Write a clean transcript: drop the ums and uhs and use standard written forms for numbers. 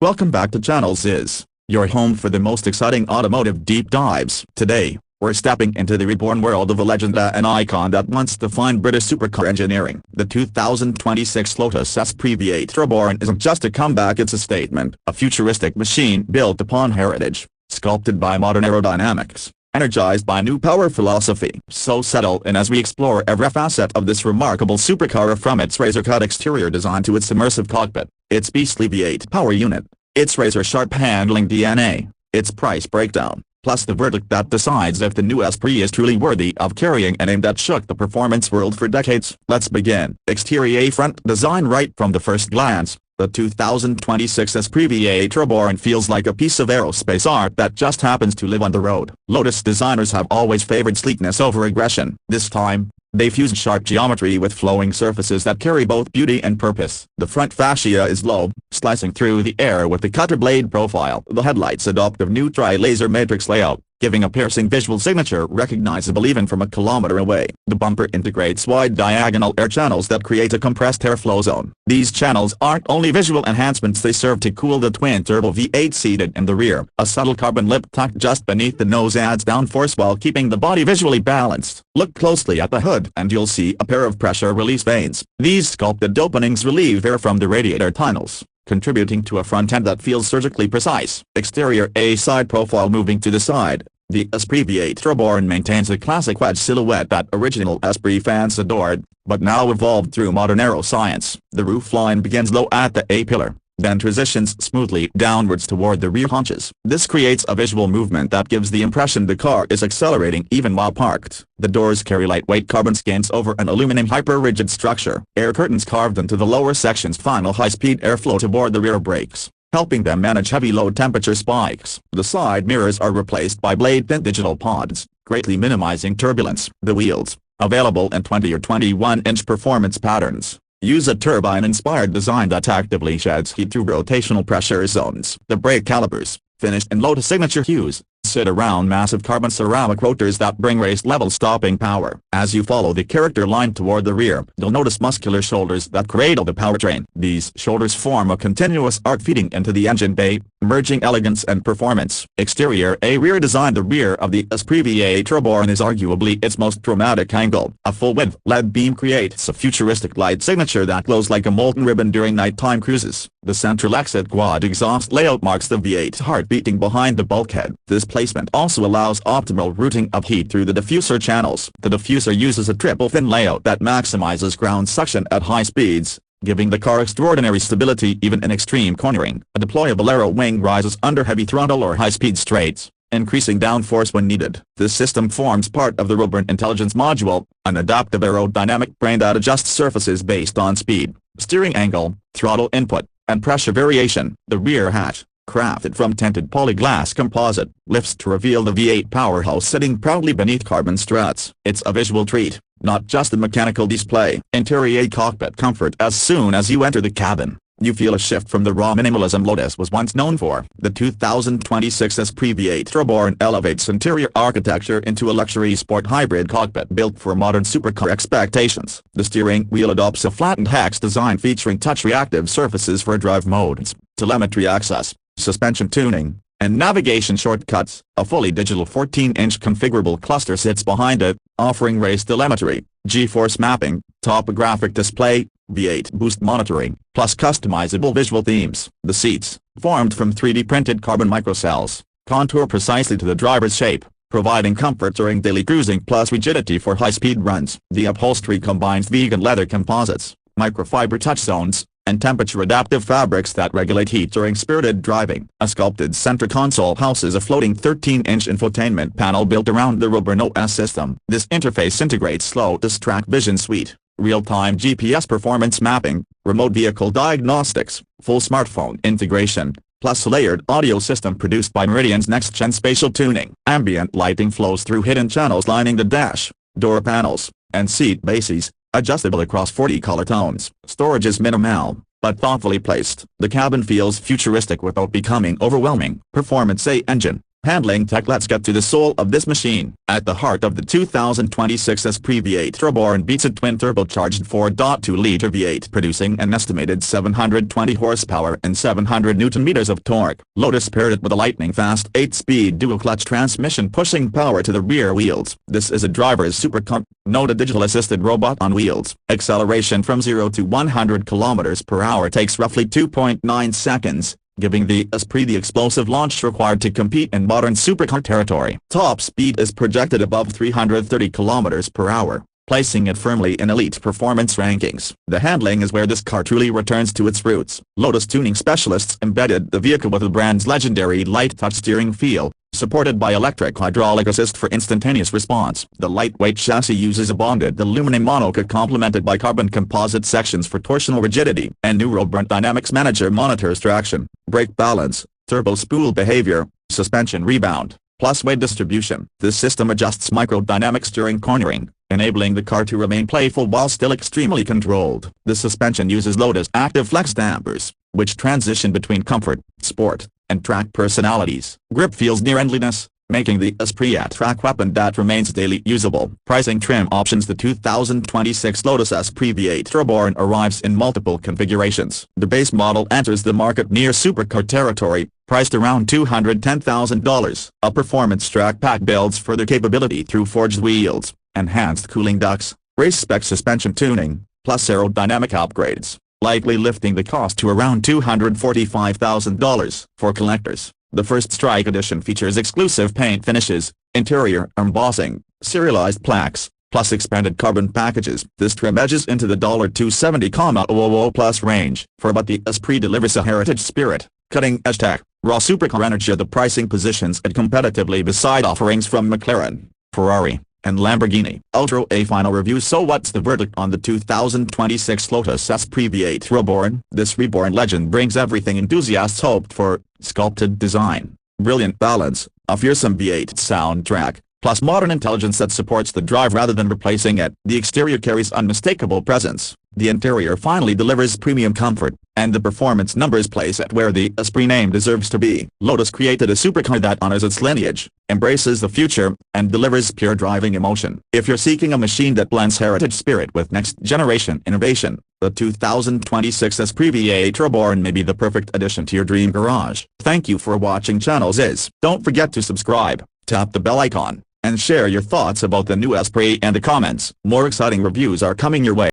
Welcome back to Channels Is, your home for the most exciting automotive deep dives. Today, we're stepping into the reborn world of a legend and an icon that once defined British supercar engineering. The 2026 Lotus Esprit V8 Roborn isn't just a comeback, it's a statement. A futuristic machine built upon heritage, sculpted by modern aerodynamics, energized by new power philosophy. So settle in as we explore every facet of this remarkable supercar, from its razor-cut exterior design to its immersive cockpit, its beastly V8 power unit, its razor-sharp handling DNA, its price breakdown, plus the verdict that decides if the new Esprit is truly worthy of carrying a name that shook the performance world for decades. Let's begin. Exterior. Front design. Right from the first glance, the 2026 Esprit V8 Roborn feels like a piece of aerospace art that just happens to live on the road. Lotus designers have always favored sleekness over aggression. This time, they fused sharp geometry with flowing surfaces that carry both beauty and purpose. The front fascia is low, slicing through the air with the cutter blade profile. The headlights adopt a new tri-laser matrix layout, giving a piercing visual signature recognizable even from a kilometer away. The bumper integrates wide diagonal air channels that create a compressed airflow zone. These channels aren't only visual enhancements, they serve to cool the twin-turbo V8 seated in the rear. A subtle carbon lip tucked just beneath the nose adds downforce while keeping the body visually balanced. Look closely at the hood and you'll see a pair of pressure release vanes. These sculpted openings relieve air from the radiator tunnels, contributing to a front end that feels surgically precise. Exterior. A side profile. Moving to the side, the Esprit V8 Roborn maintains a classic wedge silhouette that original Esprit fans adored, but now evolved through modern aeroscience. The roofline begins low at the A-pillar, then transitions smoothly downwards toward the rear haunches. This creates a visual movement that gives the impression the car is accelerating even while parked. The doors carry lightweight carbon skins over an aluminum hyper-rigid structure. Air curtains carved into the lower sections funnel high-speed airflow to board the rear brakes, helping them manage heavy low temperature spikes. The side mirrors are replaced by blade-thin digital pods, greatly minimizing turbulence. The wheels, available in 20 or 21-inch performance patterns, use a turbine-inspired design that actively sheds heat through rotational pressure zones. The brake calipers, finished in Lotus signature hues, sit around massive carbon ceramic rotors that bring race-level stopping power. As you follow the character line toward the rear, you'll notice muscular shoulders that cradle the powertrain. These shoulders form a continuous arc feeding into the engine bay, merging elegance and performance. Exterior. A rear design. The rear of the Esprit V8 Roborn is arguably its most dramatic angle. A full-width LED beam creates a futuristic light signature that glows like a molten ribbon during nighttime cruises. The central exit quad exhaust layout marks the V8's heart beating behind the bulkhead. This placement also allows optimal routing of heat through the diffuser channels. The diffuser uses a triple-fin layout that maximizes ground suction at high speeds, giving the car extraordinary stability even in extreme cornering. A deployable aero wing rises under heavy throttle or high-speed straights, increasing downforce when needed. This system forms part of the Reborn Intelligence Module, an adaptive aerodynamic brain that adjusts surfaces based on speed, steering angle, throttle input, and pressure variation. The rear hatch, crafted from tinted polyglass composite, lifts to reveal the V8 powerhouse sitting proudly beneath carbon struts. It's a visual treat, not just a mechanical display. Interior. Cockpit comfort. As soon as you enter the cabin, you feel a shift from the raw minimalism Lotus was once known for. The 2026 Esprit V8 Roborn elevates interior architecture into a luxury sport hybrid cockpit built for modern supercar expectations. The steering wheel adopts a flattened hex design featuring touch-reactive surfaces for drive modes, telemetry access, suspension tuning, and navigation shortcuts. A fully digital 14-inch configurable cluster sits behind it, offering race telemetry, G-force mapping, topographic display, V8 boost monitoring, plus customizable visual themes. The seats, formed from 3D printed carbon microcells, contour precisely to the driver's shape, providing comfort during daily cruising plus rigidity for high-speed runs. The upholstery combines vegan leather composites, microfiber touch zones, and temperature-adaptive fabrics that regulate heat during spirited driving. A sculpted center console houses a floating 13-inch infotainment panel built around the Reborn OS system. This interface integrates Lotus Track Vision Suite, real-time GPS performance mapping, remote vehicle diagnostics, full smartphone integration, plus a layered audio system produced by Meridian's next-gen spatial tuning. Ambient lighting flows through hidden channels lining the dash, door panels, and seat bases, adjustable across 40 color tones. Storage is minimal, but thoughtfully placed. The cabin feels futuristic without becoming overwhelming. Performance. A engine, Handling tech. Let's get to the soul of this machine. At the heart of the 2026 Esprit V8 Roborn beats a twin-turbocharged 4.2-liter V8 producing an estimated 720 horsepower and 700 Nm of torque. Lotus paired it with a lightning-fast 8-speed dual-clutch transmission pushing power to the rear wheels. This is a driver's supercar. Note: a digital-assisted robot on wheels. Acceleration from 0 to 100 km/h takes roughly 2.9 seconds. Giving the Esprit the explosive launch required to compete in modern supercar territory. Top speed is projected above 330 km/h, placing it firmly in elite performance rankings. The handling is where this car truly returns to its roots. Lotus tuning specialists embedded the vehicle with the brand's legendary light touch steering feel, supported by electric hydraulic assist for instantaneous response. The lightweight chassis uses a bonded aluminum monocoque complemented by carbon composite sections for torsional rigidity. And new aerodynamics manager monitors traction, brake balance, turbo spool behavior, suspension rebound, plus weight distribution. This system adjusts microdynamics during cornering, enabling the car to remain playful while still extremely controlled. The suspension uses Lotus Active Flex dampers, which transition between comfort, sport, and track personalities. Grip feels near endless, making the Esprit a track weapon that remains daily usable. Pricing. Trim options. The 2026 Lotus Esprit V8 Roborn arrives in multiple configurations. The base model enters the market near supercar territory, priced around $210,000. A performance track pack builds further capability through forged wheels, enhanced cooling ducts, race-spec suspension tuning, plus aerodynamic upgrades, likely lifting the cost to around $245,000. For collectors, the First Strike Edition features exclusive paint finishes, interior embossing, serialized plaques, plus expanded carbon packages. This trim edges into the $270,000 plus range. But the Esprit delivers a heritage spirit, cutting-edge tech, raw supercar energy. The pricing positions it competitively beside offerings from McLaren, Ferrari, and Lamborghini. Ultra A final review. So what's the verdict on the 2026 Lotus Esprit V8 Roborn? This reborn legend brings everything enthusiasts hoped for: sculpted design, brilliant balance, a fearsome V8 soundtrack, plus modern intelligence that supports the drive rather than replacing it. The exterior carries unmistakable presence, the interior finally delivers premium comfort, and the performance numbers place it where the Esprit name deserves to be. Lotus created a supercar that honors its lineage, embraces the future, and delivers pure driving emotion. If you're seeking a machine that blends heritage spirit with next-generation innovation, the 2026 Esprit V8 Roborn may be the perfect addition to your dream garage. Thank you for watching Channels Is. Don't forget to subscribe, tap the bell icon, and share your thoughts about the new Esprit in the comments. More exciting reviews are coming your way.